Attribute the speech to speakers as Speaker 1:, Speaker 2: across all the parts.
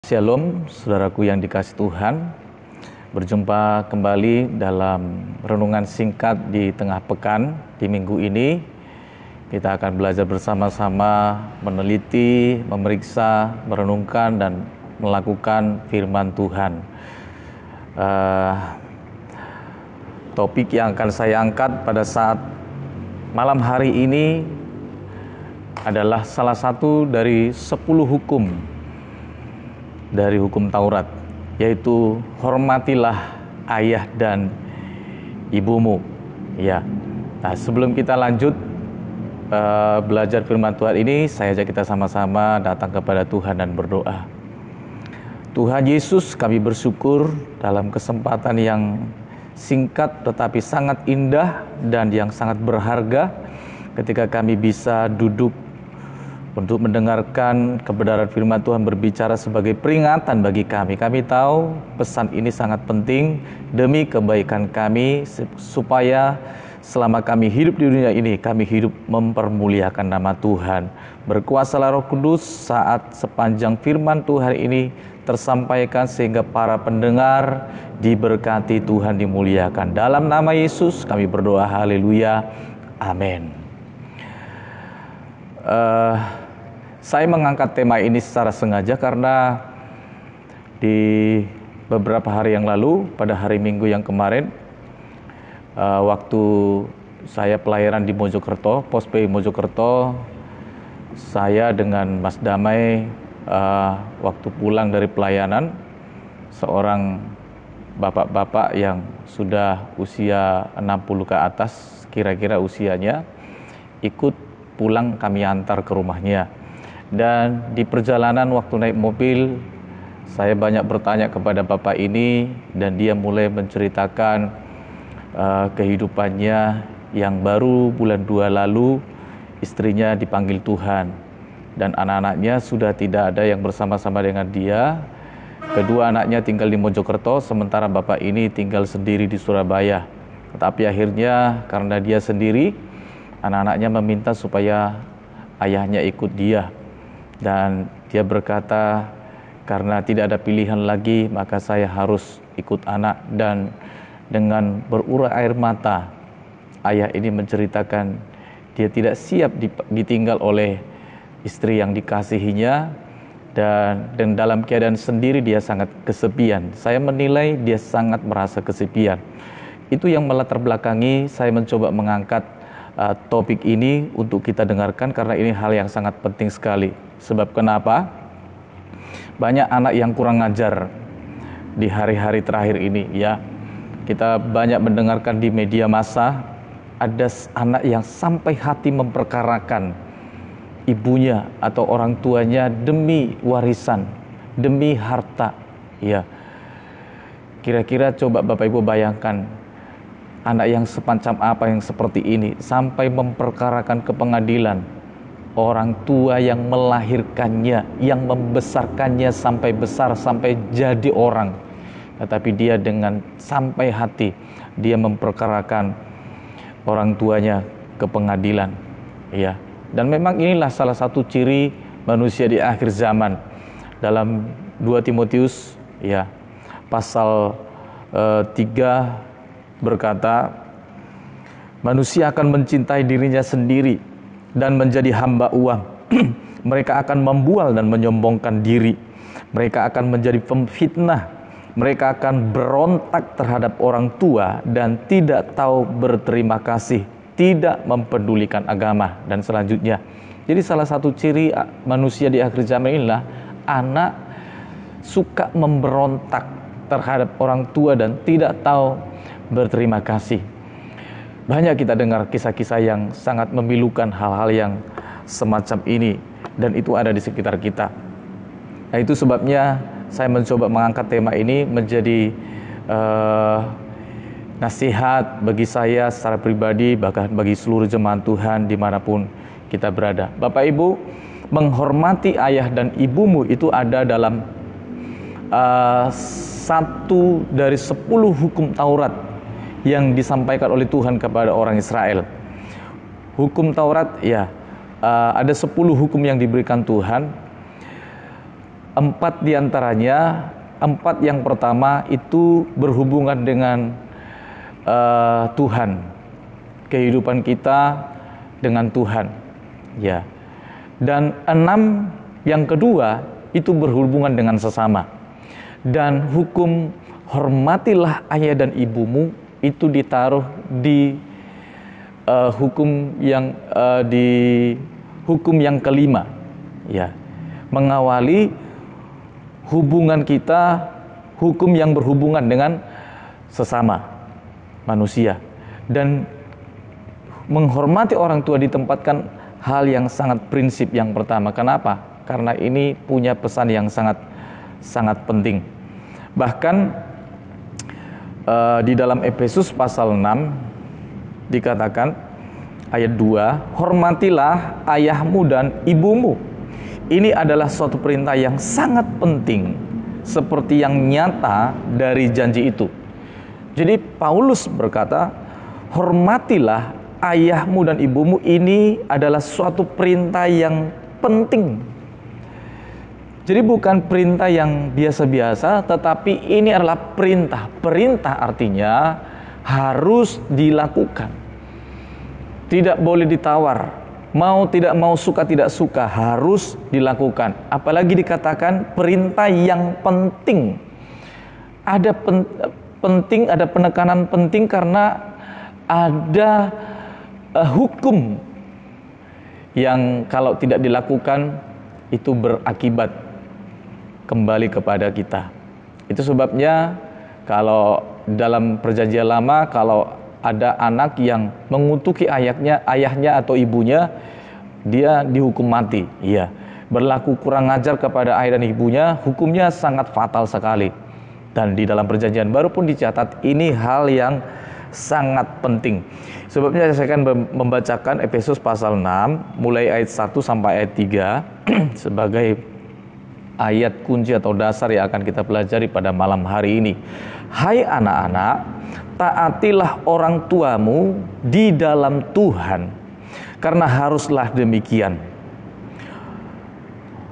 Speaker 1: Shalom, saudaraku yang dikasihi Tuhan. Berjumpa kembali dalam renungan singkat di tengah pekan di minggu ini. Kita akan belajar bersama-sama meneliti, memeriksa, merenungkan, dan melakukan firman Tuhan. Topik yang akan saya angkat pada saat malam hari ini adalah salah satu dari 10 hukum dari hukum Taurat, yaitu hormatilah ayah dan ibumu. Ya. Nah, sebelum kita lanjut belajar firman Tuhan ini, saya ajak kita sama-sama datang kepada Tuhan dan berdoa. Tuhan Yesus, kami bersyukur dalam kesempatan yang singkat tetapi sangat indah dan yang sangat berharga ketika kami bisa duduk untuk mendengarkan kebenaran firman Tuhan berbicara sebagai peringatan bagi kami. Kami tahu pesan ini sangat penting demi kebaikan kami, supaya selama kami hidup di dunia ini, kami hidup mempermuliakan nama Tuhan. Berkuasalah Roh Kudus saat sepanjang firman Tuhan ini tersampaikan, sehingga para pendengar diberkati, Tuhan dimuliakan. Dalam nama Yesus kami berdoa, haleluya, amin. Saya mengangkat tema ini secara sengaja karena di beberapa hari yang lalu, pada hari Minggu yang kemarin, waktu saya pelayanan di Mojokerto, Pos-P Mojokerto, saya dengan Mas Damai waktu pulang dari pelayanan, seorang bapak-bapak yang sudah usia 60 ke atas kira-kira usianya, ikut pulang kami antar ke rumahnya. Dan di perjalanan waktu naik mobil, saya banyak bertanya kepada bapak ini, dan dia mulai menceritakan kehidupannya yang baru bulan 2 lalu istrinya dipanggil Tuhan, dan anak-anaknya sudah tidak ada yang bersama-sama dengan dia. Kedua anaknya tinggal di Mojokerto, sementara bapak ini tinggal sendiri di Surabaya. Tetapi akhirnya karena dia sendiri, anak-anaknya meminta supaya ayahnya ikut dia. Dan dia berkata, karena tidak ada pilihan lagi, maka saya harus ikut anak. Dan dengan berurai air mata, ayah ini menceritakan dia tidak siap ditinggal oleh istri yang dikasihinya, dan dalam keadaan sendiri dia sangat kesepian. Saya menilai dia sangat merasa kesepian. Itu yang melatar belakangi saya mencoba mengangkat topik ini untuk kita dengarkan, karena ini hal yang sangat penting sekali. Sebab kenapa? Banyak anak yang kurang ajar di hari-hari terakhir ini, ya. Kita banyak mendengarkan di media massa, ada anak yang sampai hati memperkarakan ibunya atau orang tuanya demi warisan, demi harta, ya. Kira-kira coba Bapak Ibu bayangkan, anak yang semacam apa yang seperti ini sampai memperkarakan ke pengadilan orang tua yang melahirkannya, yang membesarkannya sampai besar, sampai jadi orang. Tetapi dia dengan sampai hati, dia memperkarakan orang tuanya ke pengadilan, ya. Dan memang inilah salah satu ciri manusia di akhir zaman. Dalam 2 Timotius, ya, pasal 3 berkata, manusia akan mencintai dirinya sendiri dan menjadi hamba uang. Mereka akan membual dan menyombongkan diri. Mereka akan menjadi pemfitnah. Mereka akan berontak terhadap orang tua dan tidak tahu berterima kasih, tidak mempedulikan agama, dan selanjutnya. Jadi salah satu ciri manusia di akhir zaman inilah anak suka memberontak terhadap orang tua dan tidak tahu berterima kasih. Banyak kita dengar kisah-kisah yang sangat memilukan, hal-hal yang semacam ini, dan itu ada di sekitar kita. Nah, itu sebabnya saya mencoba mengangkat tema ini menjadi nasihat bagi saya secara pribadi, bahkan bagi seluruh jemaat Tuhan dimanapun kita berada. Bapak Ibu, menghormati ayah dan ibumu itu ada dalam 1 dari 10 hukum Taurat yang disampaikan oleh Tuhan kepada orang Israel. Hukum Taurat, ya, ada 10 hukum yang diberikan Tuhan. 4 diantaranya, 4 yang pertama itu berhubungan dengan Tuhan, kehidupan kita dengan Tuhan, ya. Dan 6 yang kedua itu berhubungan dengan sesama. Dan hukum hormatilah ayah dan ibumu itu ditaruh di hukum yang kelima, ya, mengawali hubungan kita, hukum yang berhubungan dengan sesama manusia. Dan menghormati orang tua ditempatkan hal yang sangat prinsip yang pertama. Kenapa? Karena ini punya pesan yang sangat penting. Bahkan di dalam Efesus pasal 6 dikatakan ayat 2, hormatilah ayahmu dan ibumu. Ini adalah suatu perintah yang sangat penting, seperti yang nyata dari janji itu. Jadi Paulus berkata, hormatilah ayahmu dan ibumu. Ini adalah suatu perintah yang penting. Jadi bukan perintah yang biasa-biasa, tetapi ini adalah perintah. Perintah artinya harus dilakukan. Tidak boleh ditawar. Mau tidak mau, suka tidak suka, harus dilakukan. Apalagi dikatakan perintah yang penting. Ada penting, ada penekanan penting karena ada hukum yang kalau tidak dilakukan itu berakibat kembali kepada kita. Itu sebabnya kalau dalam perjanjian lama, kalau ada anak yang mengutuki ayahnya atau ibunya, dia dihukum mati. Iya, berlaku kurang ajar kepada ayah dan ibunya, hukumnya sangat fatal sekali. Dan di dalam perjanjian baru pun dicatat ini hal yang sangat penting. Sebabnya saya akan membacakan Efesus pasal 6 mulai ayat 1 sampai ayat 3 sebagai ayat kunci atau dasar yang akan kita pelajari pada malam hari ini. Hai anak-anak, taatilah orang tuamu di dalam Tuhan, karena haruslah demikian.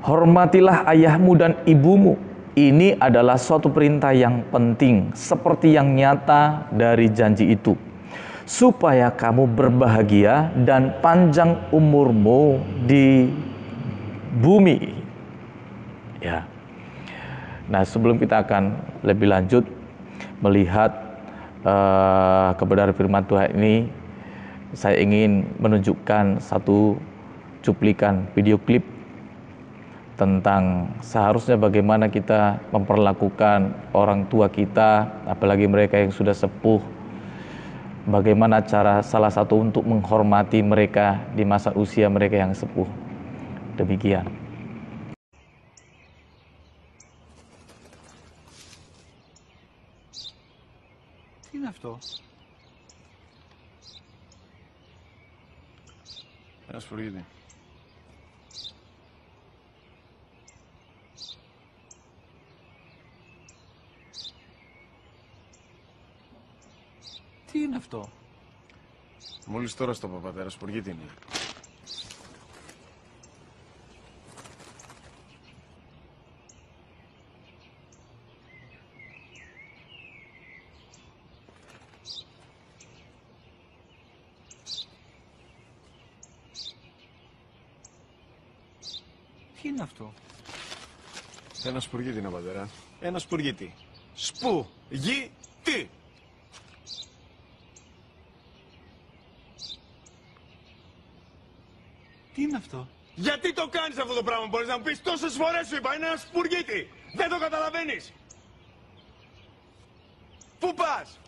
Speaker 1: Hormatilah ayahmu dan ibumu. Ini adalah suatu perintah yang penting, seperti yang nyata dari janji itu, supaya kamu berbahagia dan panjang umurmu di bumi. Ya. Nah, sebelum kita akan lebih lanjut melihat kebenaran firman Tuhan ini, saya ingin menunjukkan satu cuplikan video klip tentang seharusnya bagaimana kita memperlakukan orang tua kita, apalagi mereka yang sudah sepuh. Bagaimana cara salah satu untuk menghormati mereka di masa usia mereka yang sepuh. Demikian.
Speaker 2: Τι είναι αυτό? Ένα σφραγίδι. Τι είναι αυτό? Μόλις τώρα στο πατέρα, σφραγίδι είναι. Τι είναι αυτό? Ένα σπουργίτι είναι, πατέρα. Ένα σπουργίτι. Σπου-γι-τι! Τι είναι αυτό? Γιατί το κάνεις αυτό το πράγμα, μπορείς να μου πεις? Τόσες φορές σου είπα, είναι ένα σπουργίτι. Δεν το καταλαβαίνεις. Πού πας?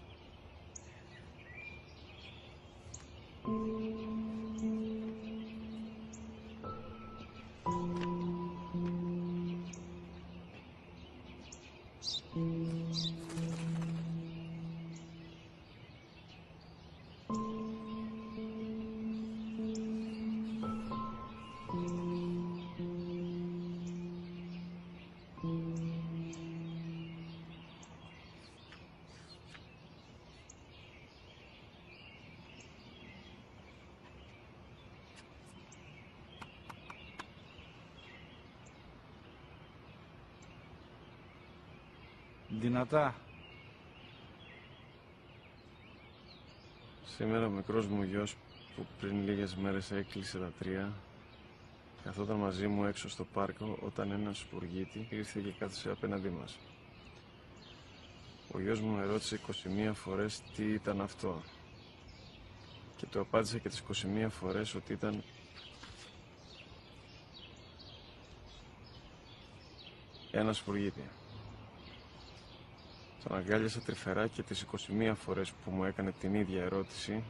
Speaker 3: Δυνατά.
Speaker 4: Σήμερα ο μικρός μου γιος που πριν λίγες μέρες έκλεισε τα 3 καθόταν μαζί μου έξω στο πάρκο όταν ένας σπουργίτη ήρθε και κάθισε απέναντί μας. Ο γιος μου με ρώτησε 21 φορές τι ήταν αυτό και του απάντησα και τις 21 φορές ότι ήταν ένα σπουργίτη. Τον αγκάλιασα τρυφερά και τις 21 φορές που μου έκανε την ίδια ερώτηση,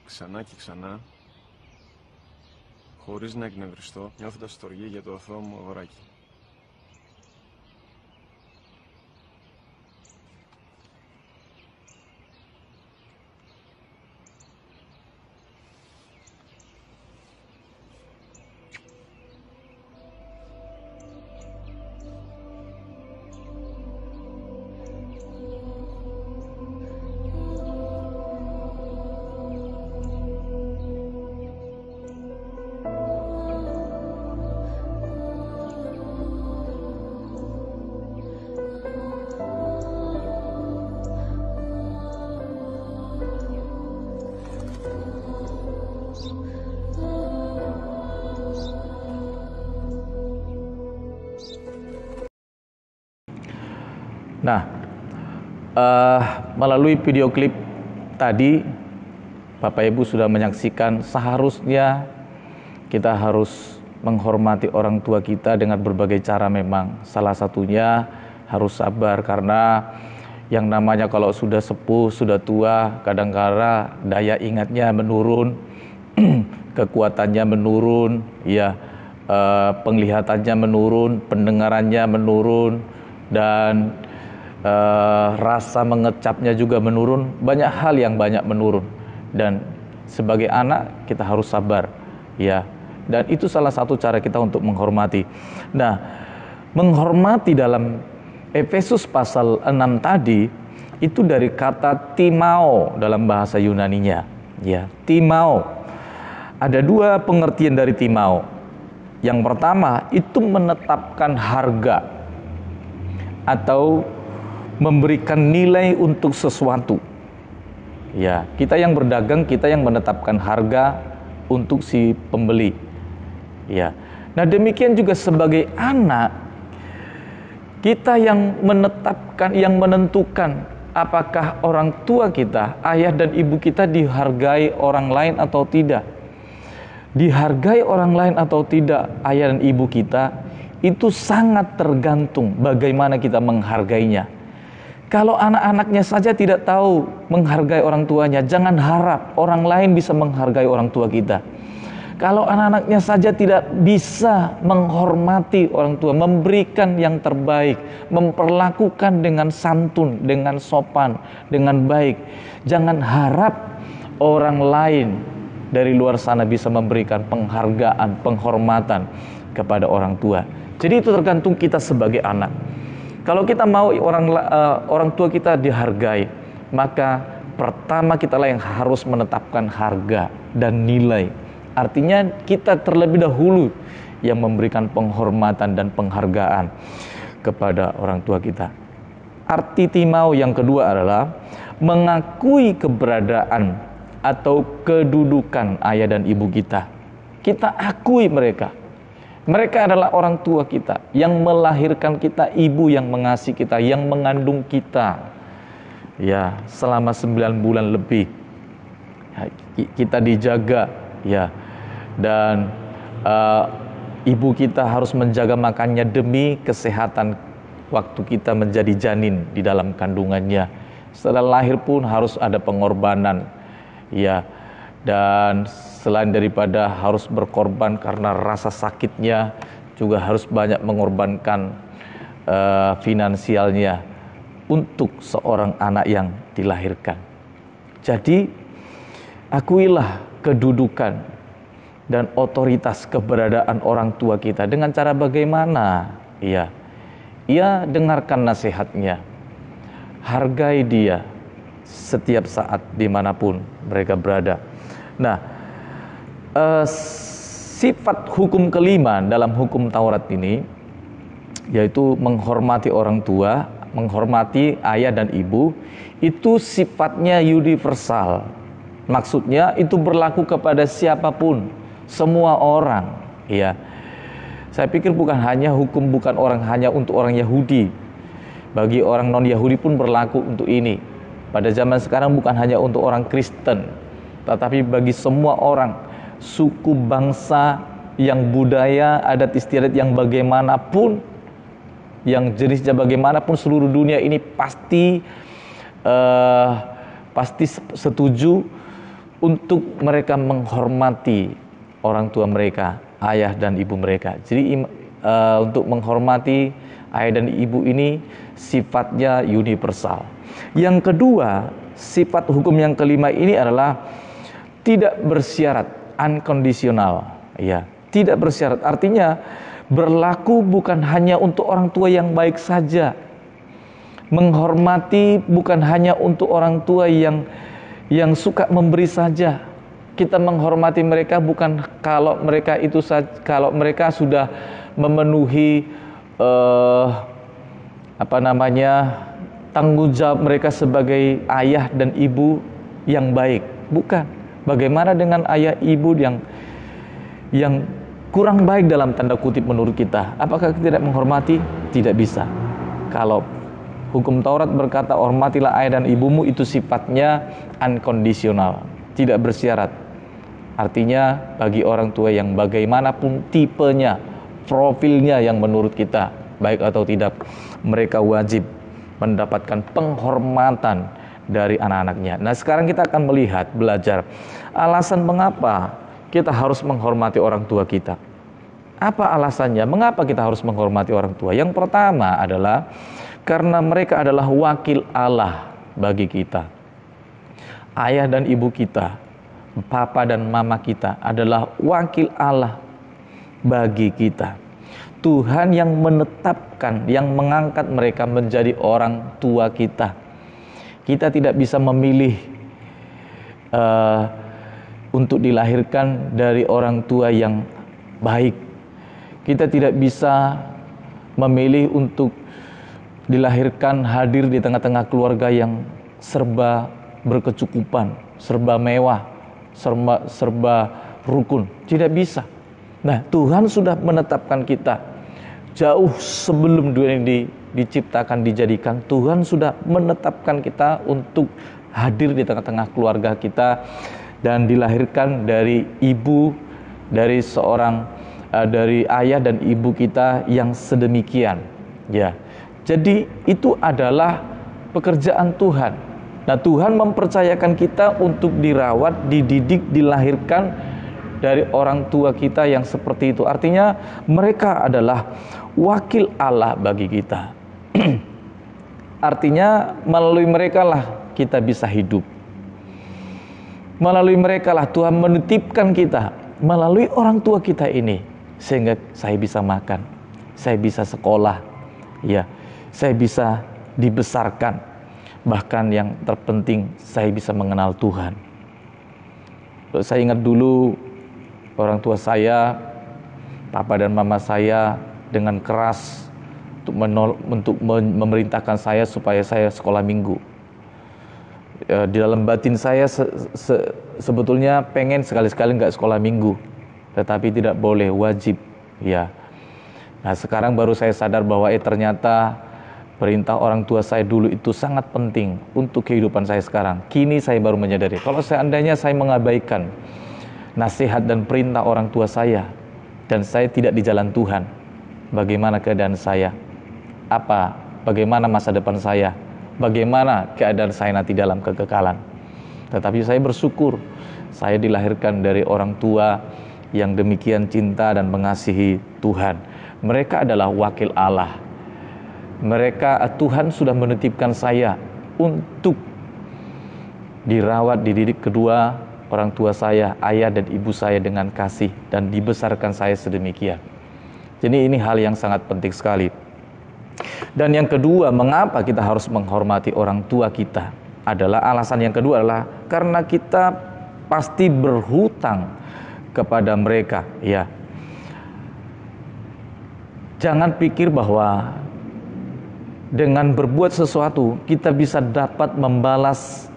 Speaker 4: ξανά και ξανά, χωρίς να εκνευριστώ, νιώθοντας στοργή για το αθώο μου αγοράκι.
Speaker 1: Nah, melalui video klip tadi, Bapak Ibu sudah menyaksikan seharusnya kita harus menghormati orang tua kita dengan berbagai cara memang. Salah satunya harus sabar karena yang namanya kalau sudah sepuh, sudah tua, kadang-kala daya ingatnya menurun, kekuatannya menurun, ya, penglihatannya menurun, pendengarannya menurun, dan rasa mengecapnya juga menurun, banyak hal yang banyak menurun. Dan sebagai anak kita harus sabar, ya. Dan itu salah satu cara kita untuk menghormati. Nah, menghormati dalam Efesus pasal 6 tadi itu dari kata timao dalam bahasa Yunaninya, ya. Timao. Ada dua pengertian dari timao. Yang pertama itu menetapkan harga atau memberikan nilai untuk sesuatu. Ya, kita yang berdagang, kita yang menetapkan harga untuk si pembeli. Ya. Nah, demikian juga sebagai anak, kita yang menetapkan, yang menentukan apakah orang tua kita, ayah dan ibu kita dihargai orang lain atau tidak. Dihargai orang lain atau tidak ayah dan ibu kita, itu sangat tergantung bagaimana kita menghargainya. Kalau anak-anaknya saja tidak tahu menghargai orang tuanya, jangan harap orang lain bisa menghargai orang tua kita. Kalau anak-anaknya saja tidak bisa menghormati orang tua, memberikan yang terbaik, memperlakukan dengan santun, dengan sopan, dengan baik, jangan harap orang lain dari luar sana bisa memberikan penghargaan, penghormatan kepada orang tua. Jadi itu tergantung kita sebagai anak. Kalau kita mau orang tua kita dihargai, maka pertama kitalah yang harus menetapkan harga dan nilai. Artinya kita terlebih dahulu yang memberikan penghormatan dan penghargaan kepada orang tua kita. Arti timau yang kedua adalah mengakui keberadaan atau kedudukan ayah dan ibu kita. Kita akui mereka. Mereka adalah orang tua kita, yang melahirkan kita, ibu yang mengasihi kita, yang mengandung kita, ya, selama 9 bulan lebih. Ya, kita dijaga, ya, dan ibu kita harus menjaga makannya demi kesehatan waktu kita menjadi janin di dalam kandungannya. Setelah lahir pun harus ada pengorbanan, ya. Dan selain daripada harus berkorban karena rasa sakitnya, juga harus banyak mengorbankan finansialnya untuk seorang anak yang dilahirkan. Jadi akuilah kedudukan dan otoritas keberadaan orang tua kita dengan cara bagaimana? Ya, dengarkan nasihatnya, hargai dia setiap saat dimanapun mereka berada. Nah, sifat hukum kelima dalam hukum Taurat ini yaitu menghormati orang tua, menghormati ayah dan ibu itu sifatnya universal. Maksudnya itu berlaku kepada siapapun, semua orang, ya. Saya pikir bukan hanya hanya untuk orang Yahudi. Bagi orang non-Yahudi pun berlaku untuk ini. Pada zaman sekarang bukan hanya untuk orang Kristen, tetapi bagi semua orang, suku, bangsa, yang budaya, adat istiadat yang bagaimanapun, yang jenisnya bagaimanapun, seluruh dunia ini pasti setuju untuk mereka menghormati orang tua mereka, ayah dan ibu mereka. Jadi untuk menghormati ayah dan ibu ini sifatnya universal. Yang kedua, sifat hukum yang kelima ini adalah tidak bersyarat, unconditional, ya. Tidak bersyarat, artinya berlaku bukan hanya untuk orang tua yang baik saja. Menghormati bukan hanya untuk orang tua yang suka memberi saja. Kita menghormati mereka bukan kalau mereka sudah memenuhi tanggung jawab mereka sebagai ayah dan ibu yang baik. Bukan. Bagaimana dengan ayah ibu yang kurang baik dalam tanda kutip menurut kita? Apakah kita tidak menghormati? Tidak bisa. Kalau hukum Taurat berkata hormatilah ayah dan ibumu, itu sifatnya unconditional, tidak bersyarat. Artinya bagi orang tua yang bagaimanapun tipenya, profilnya yang menurut kita baik atau tidak, mereka wajib mendapatkan penghormatan dari anak-anaknya. Nah, sekarang kita akan belajar alasan mengapa kita harus menghormati orang tua kita. Apa alasannya? Mengapa kita harus menghormati orang tua? Yang pertama adalah karena mereka adalah wakil Allah bagi kita. Ayah dan ibu kita, papa dan mama kita adalah wakil Allah bagi kita. Tuhan yang menetapkan, yang mengangkat mereka menjadi orang tua kita. Kita tidak bisa memilih untuk dilahirkan dari orang tua yang baik. Kita tidak bisa memilih untuk dilahirkan hadir di tengah-tengah keluarga yang serba berkecukupan, serba mewah, serba rukun. Tidak bisa. Nah, Tuhan sudah menetapkan kita jauh sebelum dunia ini diciptakan, dijadikan. Tuhan sudah menetapkan kita untuk hadir di tengah-tengah keluarga kita dan dilahirkan dari dari ayah dan ibu kita yang sedemikian, ya. Jadi itu adalah pekerjaan Tuhan. Nah, Tuhan mempercayakan kita untuk dirawat, dididik, dilahirkan dari orang tua kita yang seperti itu. Artinya mereka adalah wakil Allah bagi kita. Artinya melalui mereka lah kita bisa hidup. Melalui mereka lah Tuhan menitipkan kita, melalui orang tua kita ini, sehingga saya bisa makan, saya bisa sekolah, ya, saya bisa dibesarkan, bahkan yang terpenting saya bisa mengenal Tuhan. Saya ingat dulu orang tua saya, papa dan mama saya dengan keras untuk memerintahkan saya supaya saya sekolah minggu. Di dalam batin saya sebetulnya pengen sekali-sekali nggak sekolah minggu, tetapi tidak boleh, wajib, ya. Nah, sekarang baru saya sadar bahwa ternyata perintah orang tua saya dulu itu sangat penting untuk kehidupan saya sekarang. Kini saya baru menyadari, kalau seandainya saya mengabaikan nasihat dan perintah orang tua saya dan saya tidak di jalan Tuhan, bagaimana keadaan saya? Bagaimana masa depan saya? Bagaimana keadaan saya nanti dalam kekekalan? Tetapi saya bersyukur saya dilahirkan dari orang tua yang demikian cinta dan mengasihi Tuhan. Mereka adalah wakil Allah. Tuhan sudah menitipkan saya untuk dirawat, dididik kedua orang tua saya, ayah dan ibu saya dengan kasih, dan dibesarkan saya sedemikian. Jadi ini hal yang sangat penting sekali. Dan yang kedua, mengapa kita harus menghormati orang tua kita? Alasan yang kedua adalah karena kita pasti berhutang kepada mereka, ya. Jangan pikir bahwa dengan berbuat sesuatu kita bisa dapat membalas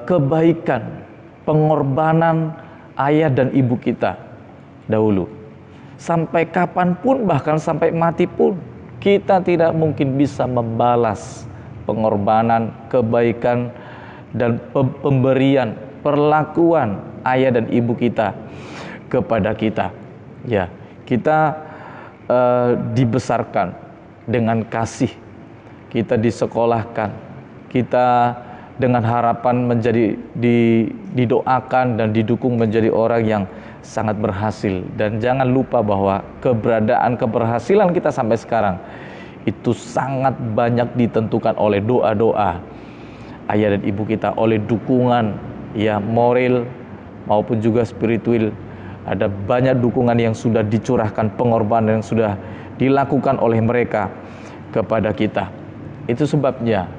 Speaker 1: kebaikan, pengorbanan ayah dan ibu kita dahulu. Sampai kapanpun, bahkan sampai mati pun, kita tidak mungkin bisa membalas pengorbanan, kebaikan, dan pemberian, perlakuan ayah dan ibu kita kepada kita. Ya, kita dibesarkan dengan kasih, kita disekolahkan, kita dengan harapan menjadi didoakan dan didukung menjadi orang yang sangat berhasil. Dan jangan lupa bahwa keberhasilan kita sampai sekarang itu sangat banyak ditentukan oleh doa-doa ayah dan ibu kita, oleh dukungan ya moral maupun juga spiritual. Ada banyak dukungan yang sudah dicurahkan, pengorbanan yang sudah dilakukan oleh mereka kepada kita. Itu sebabnya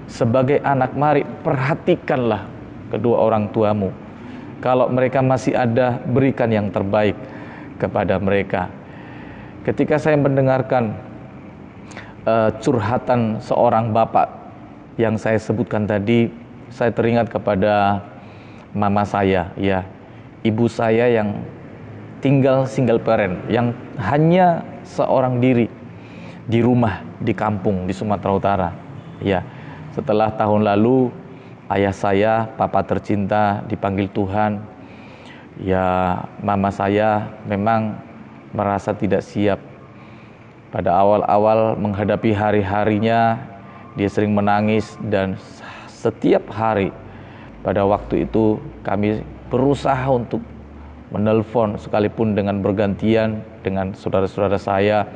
Speaker 1: sebagai anak, mari perhatikanlah kedua orang tuamu. Kalau mereka masih ada, berikan yang terbaik kepada mereka. Ketika saya mendengarkan curhatan seorang bapak yang saya sebutkan tadi, saya teringat kepada mama saya, ya, ibu saya yang tinggal single parent, yang hanya seorang diri di rumah di kampung di Sumatera Utara, ya. Setelah tahun lalu ayah saya, papa tercinta, dipanggil Tuhan. Ya, mama saya memang merasa tidak siap. Pada awal-awal menghadapi hari-harinya, dia sering menangis, dan setiap hari pada waktu itu kami berusaha untuk menelpon, sekalipun dengan bergantian dengan saudara-saudara saya,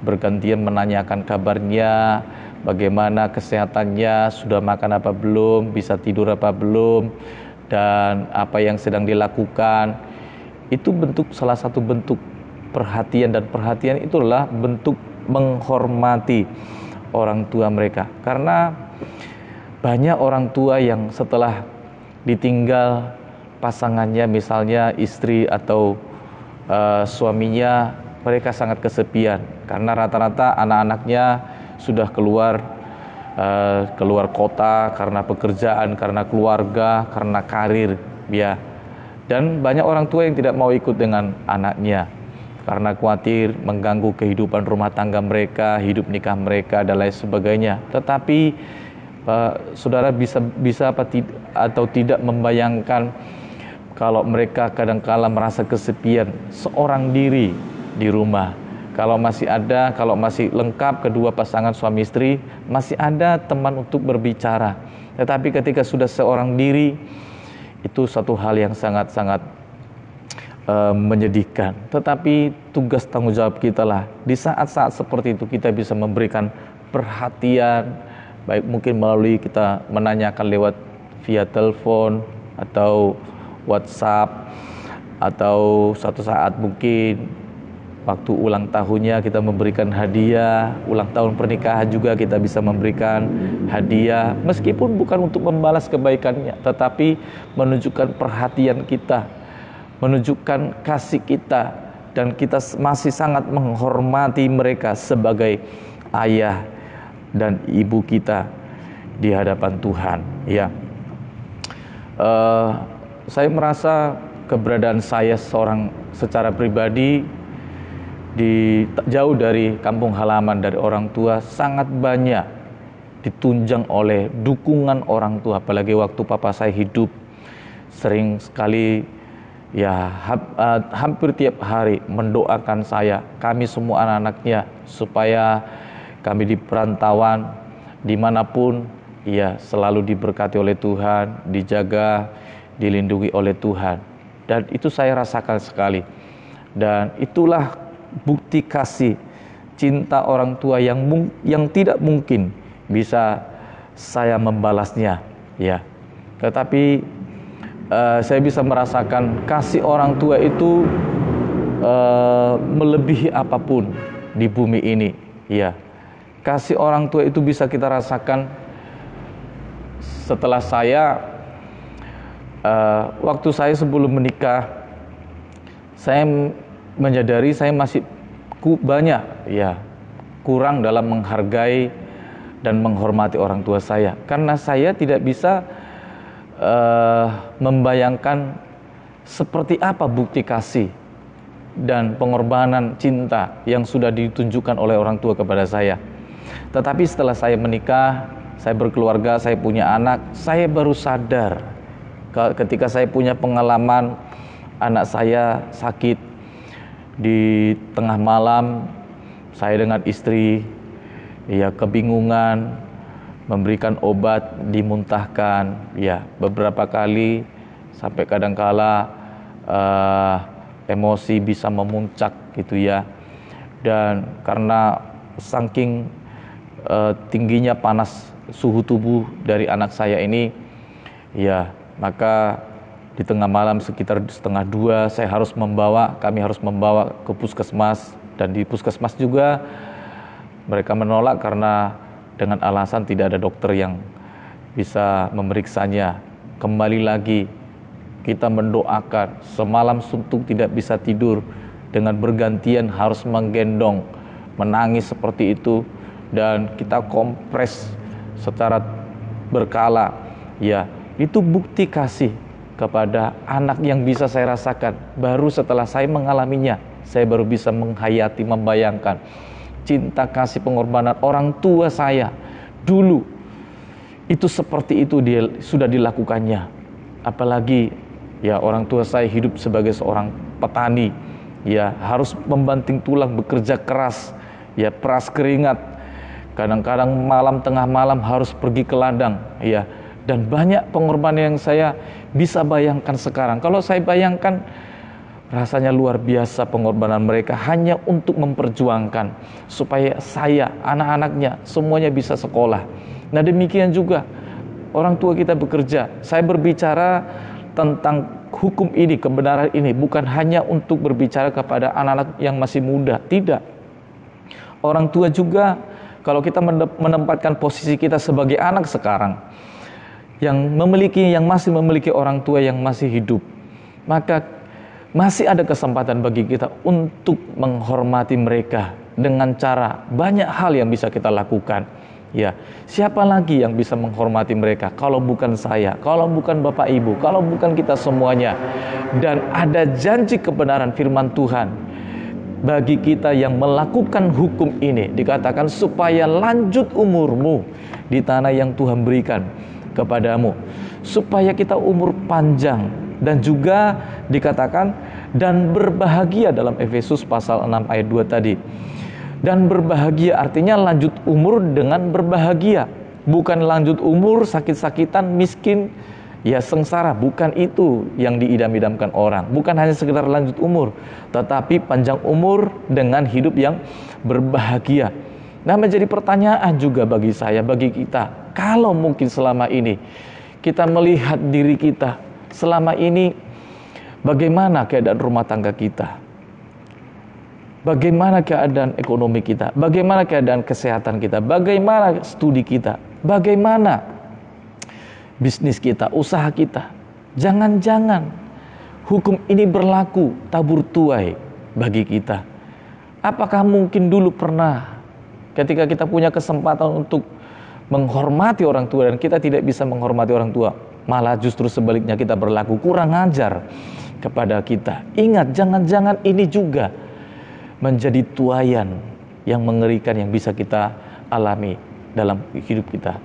Speaker 1: bergantian menanyakan kabarnya, bagaimana kesehatannya, sudah makan apa belum, bisa tidur apa belum, dan apa yang sedang dilakukan. Itu salah satu bentuk perhatian, dan perhatian itulah bentuk menghormati orang tua mereka. Karena banyak orang tua yang setelah ditinggal pasangannya, misalnya istri atau suaminya, mereka sangat kesepian karena rata-rata anak-anaknya sudah keluar kota karena pekerjaan, karena keluarga, karena karir, ya. Dan banyak orang tua yang tidak mau ikut dengan anaknya karena khawatir mengganggu kehidupan rumah tangga mereka, hidup nikah mereka, dan lain sebagainya. Tetapi saudara bisa atau tidak membayangkan kalau mereka kadang-kala merasa kesepian seorang diri di rumah. Kalau masih lengkap kedua pasangan suami istri, masih ada teman untuk berbicara. Tetapi ketika sudah seorang diri, itu satu hal yang sangat-sangat menyedihkan. Tetapi tugas tanggung jawab kita lah, di saat-saat seperti itu kita bisa memberikan perhatian, baik mungkin melalui kita menanyakan lewat via telepon atau WhatsApp, atau suatu saat mungkin waktu ulang tahunnya kita memberikan hadiah, ulang tahun pernikahan juga kita bisa memberikan hadiah, meskipun bukan untuk membalas kebaikannya, tetapi menunjukkan perhatian kita, menunjukkan kasih kita, dan kita masih sangat menghormati mereka sebagai ayah dan ibu kita di hadapan Tuhan. Ya, saya merasa keberadaan saya secara pribadi jauh dari kampung halaman, dari orang tua, sangat banyak ditunjang oleh dukungan orang tua. Apalagi waktu papa saya hidup, sering sekali ya hampir tiap hari mendoakan saya, kami semua anak-anaknya, supaya kami di perantauan dimanapun ya selalu diberkati oleh Tuhan, dijaga, dilindungi oleh Tuhan. Dan itu saya rasakan sekali, dan itulah bukti kasih cinta orang tua yang tidak mungkin bisa saya membalasnya, ya. Tetapi saya bisa merasakan kasih orang tua itu melebihi apapun di bumi ini, ya. Kasih orang tua itu bisa kita rasakan setelah waktu saya sebelum menikah, saya menyadari saya masih banyak ya kurang dalam menghargai dan menghormati orang tua saya, karena saya tidak bisa membayangkan seperti apa bukti kasih dan pengorbanan cinta yang sudah ditunjukkan oleh orang tua kepada saya. Tetapi setelah saya menikah, saya berkeluarga, saya punya anak, saya baru sadar ketika saya punya pengalaman anak saya sakit di tengah malam, saya dengan istri ya kebingungan, memberikan obat, dimuntahkan, ya beberapa kali sampai kadangkala emosi bisa memuncak gitu ya. Dan karena saking tingginya panas suhu tubuh dari anak saya ini, ya maka di tengah malam sekitar 1:30 kami harus membawa ke puskesmas, dan di puskesmas juga mereka menolak karena dengan alasan tidak ada dokter yang bisa memeriksanya. Kembali lagi kita mendoakan, semalam suntuk tidak bisa tidur, dengan bergantian harus menggendong, menangis seperti itu, dan kita kompres secara berkala. Ya, itu bukti kasih kepada anak yang bisa saya rasakan. Baru setelah saya mengalaminya, saya baru bisa menghayati, membayangkan cinta kasih pengorbanan orang tua saya dulu itu seperti itu dia sudah dilakukannya. Apalagi ya orang tua saya hidup sebagai seorang petani, ya harus membanting tulang, bekerja keras, ya peras keringat, kadang-kadang malam tengah malam harus pergi ke ladang, ya, dan banyak pengorbanan yang saya bisa bayangkan sekarang. Kalau saya bayangkan, rasanya luar biasa pengorbanan mereka hanya untuk memperjuangkan supaya saya, anak-anaknya, semuanya bisa sekolah. Nah demikian juga orang tua kita bekerja. Saya berbicara tentang hukum ini, kebenaran ini, bukan hanya untuk berbicara kepada anak-anak yang masih muda, tidak. Orang tua juga, kalau kita menempatkan posisi kita sebagai anak sekarang, yang masih memiliki orang tua yang masih hidup, maka masih ada kesempatan bagi kita untuk menghormati mereka dengan cara banyak hal yang bisa kita lakukan. Ya, siapa lagi yang bisa menghormati mereka kalau bukan saya, kalau bukan Bapak Ibu, kalau bukan kita semuanya. Dan ada janji kebenaran firman Tuhan bagi kita yang melakukan hukum ini, dikatakan supaya lanjut umurmu di tanah yang Tuhan berikan kepadamu, supaya kita umur panjang. Dan juga dikatakan dan berbahagia dalam Efesus pasal 6 ayat 2 tadi. Dan berbahagia artinya lanjut umur dengan berbahagia, bukan lanjut umur sakit-sakitan, miskin, ya sengsara. Bukan itu yang diidam-idamkan orang. Bukan hanya sekedar lanjut umur, tetapi panjang umur dengan hidup yang berbahagia. Nah, menjadi pertanyaan juga bagi saya, bagi kita, kalau mungkin selama ini kita melihat diri kita, selama ini bagaimana keadaan rumah tangga kita, bagaimana keadaan ekonomi kita, bagaimana keadaan kesehatan kita, bagaimana studi kita, bagaimana bisnis kita, usaha kita. Jangan-jangan hukum ini berlaku tabur tuai bagi kita. Apakah mungkin dulu pernah ketika kita punya kesempatan untuk menghormati orang tua dan kita tidak bisa menghormati orang tua, malah justru sebaliknya kita berlaku kurang ajar kepada kita? Ingat, jangan-jangan ini juga menjadi tuaian yang mengerikan yang bisa kita alami dalam hidup kita.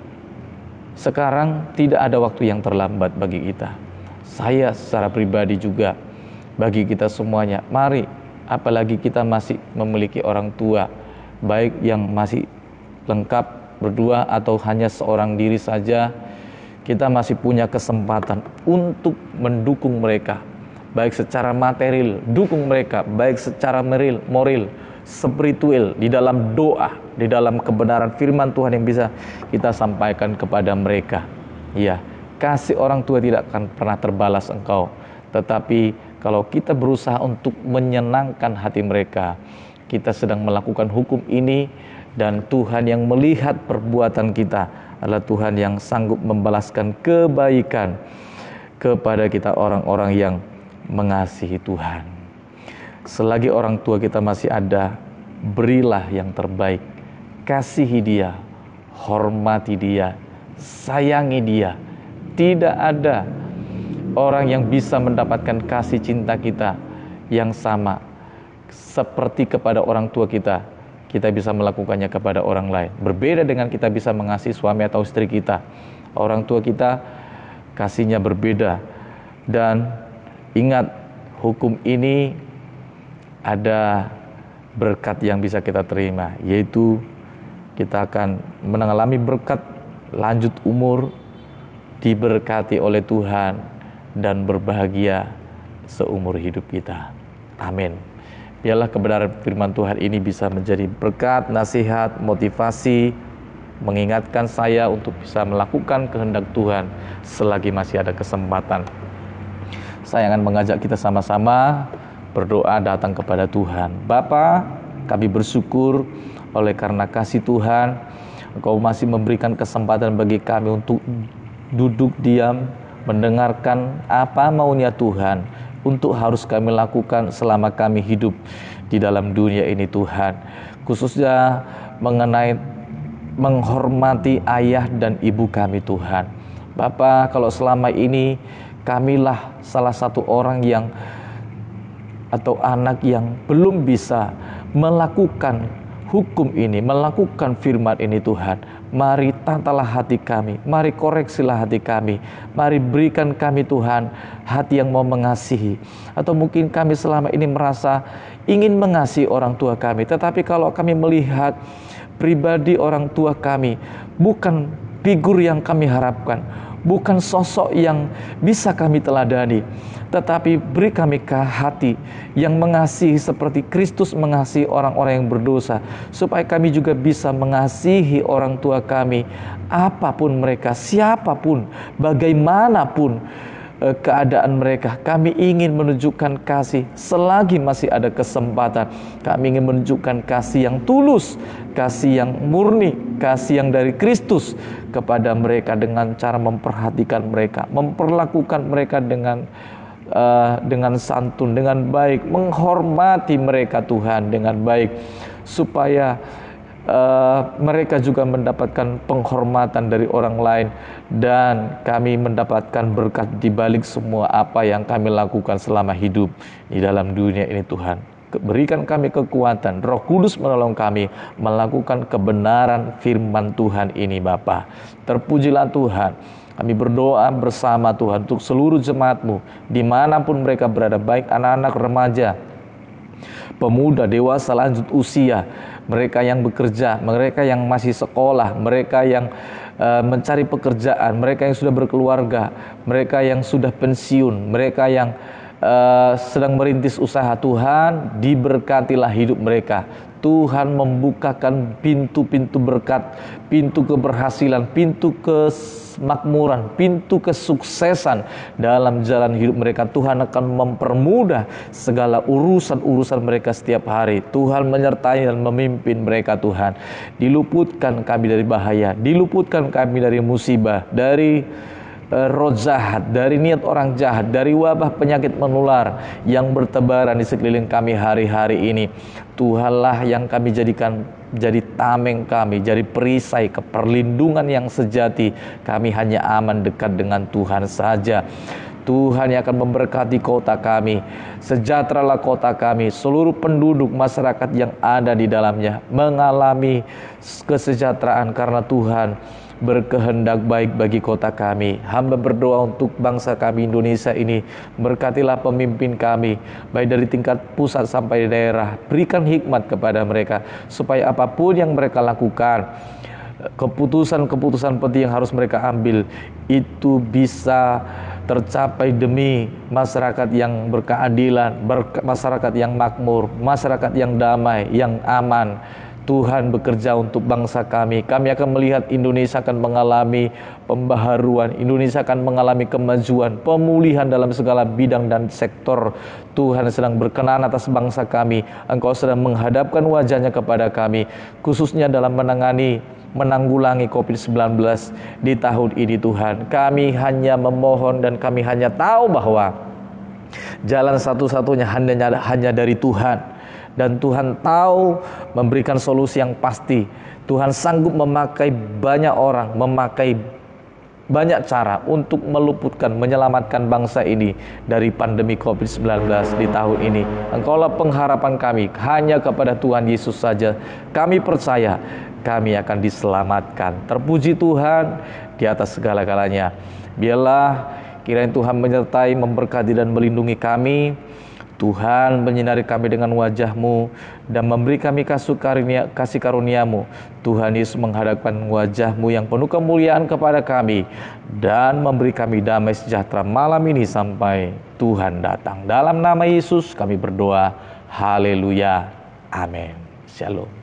Speaker 1: Sekarang tidak ada waktu yang terlambat bagi kita. Saya secara pribadi juga, bagi kita semuanya, mari, apalagi kita masih memiliki orang tua, baik yang masih lengkap berdua atau hanya seorang diri saja, kita masih punya kesempatan untuk mendukung mereka, baik secara material, dukung mereka, baik secara moral, spiritual, di dalam doa, di dalam kebenaran firman Tuhan yang bisa kita sampaikan kepada mereka. Ya, kasih orang tua tidak akan pernah terbalas engkau, tetapi kalau kita berusaha untuk menyenangkan hati mereka, kita sedang melakukan hukum ini. Dan Tuhan yang melihat perbuatan kita adalah Tuhan yang sanggup membalaskan kebaikan kepada kita, orang-orang yang mengasihi Tuhan. Selagi orang tua kita masih ada, berilah yang terbaik kasihi dia, hormati dia, sayangi dia. Tidak ada orang yang bisa mendapatkan kasih cinta kita yang sama seperti kepada orang tua kita. Kita bisa melakukannya kepada orang lain. Berbeda dengan kita bisa mengasihi suami atau istri kita. Orang tua kita kasihnya berbeda. Dan ingat, hukum ini ada berkat yang bisa kita terima, yaitu kita akan mengalami berkat lanjut umur, diberkati oleh Tuhan, dan berbahagia seumur hidup kita. Amin. Biarlah kebenaran firman Tuhan ini bisa menjadi berkat, nasihat, motivasi, mengingatkan saya untuk bisa melakukan kehendak Tuhan selagi masih ada kesempatan. Saya akan mengajak kita sama-sama berdoa datang kepada Tuhan. Bapa, kami bersyukur oleh karena kasih Tuhan, Engkau masih memberikan kesempatan bagi kami untuk duduk diam, mendengarkan apa maunya Tuhan untuk harus kami lakukan selama kami hidup di dalam dunia ini Tuhan. Khususnya mengenai menghormati ayah dan ibu kami Tuhan. Bapa, kalau selama ini kamilah salah satu orang yang atau anak yang belum bisa melakukan hukum ini, melakukan firman ini Tuhan. Mari tatalah hati kami, mari koreksilah hati kami, mari berikan kami Tuhan hati yang mau mengasihi. Atau mungkin kami selama ini merasa ingin mengasihi orang tua kami, tetapi kalau kami melihat pribadi orang tua kami bukan figur yang kami harapkan, bukan sosok yang bisa kami teladani, tetapi beri kami hati yang mengasihi seperti Kristus mengasihi orang-orang yang berdosa, supaya kami juga bisa mengasihi orang tua kami, apapun mereka, siapapun, bagaimanapun keadaan mereka. Kami ingin menunjukkan kasih selagi masih ada kesempatan. Kami ingin menunjukkan kasih yang tulus, kasih yang murni, kasih yang dari Kristus kepada mereka dengan cara memperhatikan mereka, memperlakukan mereka dengan santun, dengan baik, menghormati mereka Tuhan dengan baik, supaya mereka juga mendapatkan penghormatan dari orang lain, dan kami mendapatkan berkat di balik semua apa yang kami lakukan selama hidup di dalam dunia ini Tuhan. Berikan kami kekuatan, Roh Kudus menolong kami melakukan kebenaran firman Tuhan ini Bapa. Terpujilah Tuhan. Kami berdoa bersama Tuhan untuk seluruh jemaat-Mu dimanapun mereka berada, baik anak-anak, remaja, pemuda, dewasa, lanjut usia, mereka yang bekerja, mereka yang masih sekolah, mereka yang mencari pekerjaan, mereka yang sudah berkeluarga, mereka yang sudah pensiun, mereka yang sedang merintis usaha. Tuhan, diberkatilah hidup mereka. Tuhan membukakan pintu-pintu berkat, pintu keberhasilan, pintu kemakmuran, pintu kesuksesan dalam jalan hidup mereka. Tuhan akan mempermudah segala urusan-urusan mereka setiap hari. Tuhan menyertai dan memimpin mereka Tuhan. Diluputkan kami dari bahaya, diluputkan kami dari musibah, dari roh jahat, dari niat orang jahat, dari wabah penyakit menular yang bertebaran di sekeliling kami hari-hari ini. Tuhanlah yang kami jadikan jadi tameng kami, jadi perisai keperlindungan yang sejati. Kami hanya aman dekat dengan Tuhan saja. Tuhan yang akan memberkati kota kami, sejahteralah kota kami, seluruh penduduk masyarakat yang ada di dalamnya mengalami kesejahteraan karena Tuhan berkehendak baik bagi kota kami. Hamba berdoa untuk bangsa kami Indonesia ini, berkatilah pemimpin kami, baik dari tingkat pusat sampai daerah. Berikan hikmat kepada mereka, supaya apapun yang mereka lakukan, keputusan-keputusan penting yang harus mereka ambil, itu bisa tercapai demi masyarakat yang berkeadilan, masyarakat yang makmur, masyarakat yang damai, yang aman. Tuhan bekerja untuk bangsa kami. Kami akan melihat Indonesia akan mengalami pembaharuan, Indonesia akan mengalami kemajuan, pemulihan dalam segala bidang dan sektor. Tuhan sedang berkenan atas bangsa kami. Engkau sedang menghadapkan wajahnya kepada kami, khususnya dalam menanggulangi COVID-19 di tahun ini Tuhan. Kami hanya memohon dan kami hanya tahu bahwa jalan satu-satunya hanya dari Tuhan. Dan Tuhan tahu memberikan solusi yang pasti. Tuhan sanggup memakai banyak orang, memakai banyak cara untuk meluputkan, menyelamatkan bangsa ini dari pandemi COVID-19 di tahun ini. Engkaulah pengharapan kami, hanya kepada Tuhan Yesus saja kami percaya kami akan diselamatkan. Terpuji Tuhan di atas segala-galanya. Biarlah kiranya Tuhan menyertai, memberkati dan melindungi kami. Tuhan menyinari kami dengan wajah-Mu dan memberi kami kasih karunia-Mu. Tuhan Yesus menghadapkan wajah-Mu yang penuh kemuliaan kepada kami dan memberi kami damai sejahtera malam ini sampai Tuhan datang. Dalam nama Yesus kami berdoa. Haleluya. Amin. Shalom.